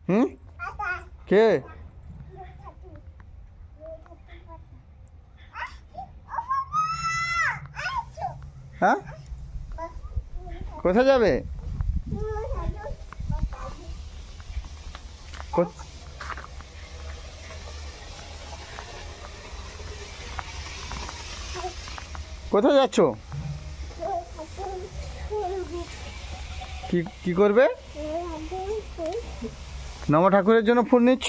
হুম কে? হ্যাঁ কোথায় যাবে? কোথায় যাচ্ছ? কি কি করবে? নম ঠাকুরের জন্য ফুল নিচ্ছ?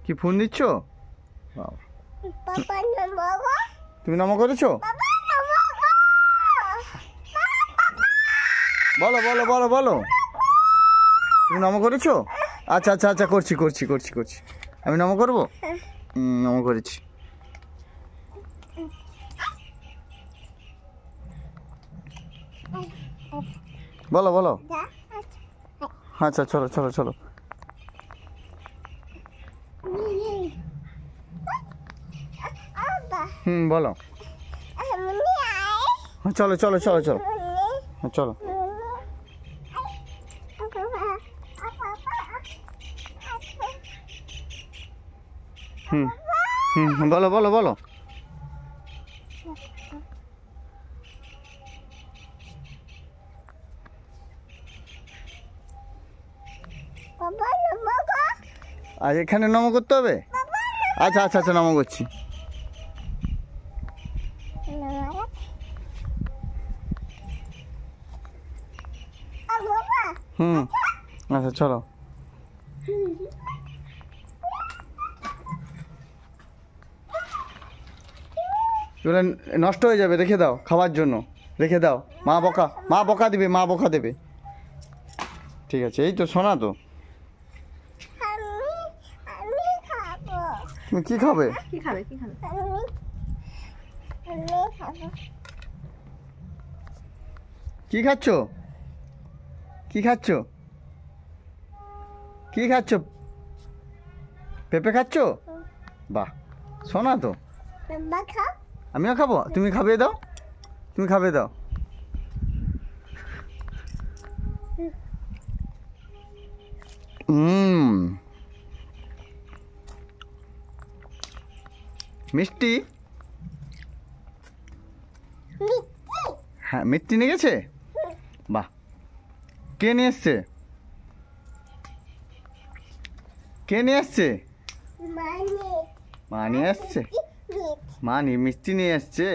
কি ফুল নিচ্ছ? তুমি নম করেছো? বলো বলো বলো বলো, তুমি নম করেছো? আচ্ছা আচ্ছা আচ্ছা, করছি করছি করছি করছি। আমি নম করবো? নম করেছি। বলো বলো। আচ্ছা চলো চলো চলো। বলো। চলো চলো চলো চলো চলো। বলো বলো বলো। আজ এখানে নম করতে হবে? আচ্ছা আচ্ছা আচ্ছা, নম করছি। আচ্ছা চলো। এগুলো নষ্ট হয়ে যাবে, রেখে দাও খাওয়ার জন্য, রেখে দাও। মা বকা দেবে, মা বকা দেবে। ঠিক আছে, এই তো শোনা তো। তুমি কি খাবে? কি খাচ্ছ? কি খাচ্ছ? কি খাচ্ছ? পেঁপে খাচ্ছ? বাহ, শোনা তো। আমিও খাবো, তুমি খাবে দাও, তুমি খাবে দাও। মিষ্টি? হ্যাঁ, মিষ্টি নিয়ে গেছে। বাহ, কে নিয়ে এসছে? কে নিয়ে এসছে? মা নিয়ে এসছে। মা মিষ্টি নিয়ে এসছে।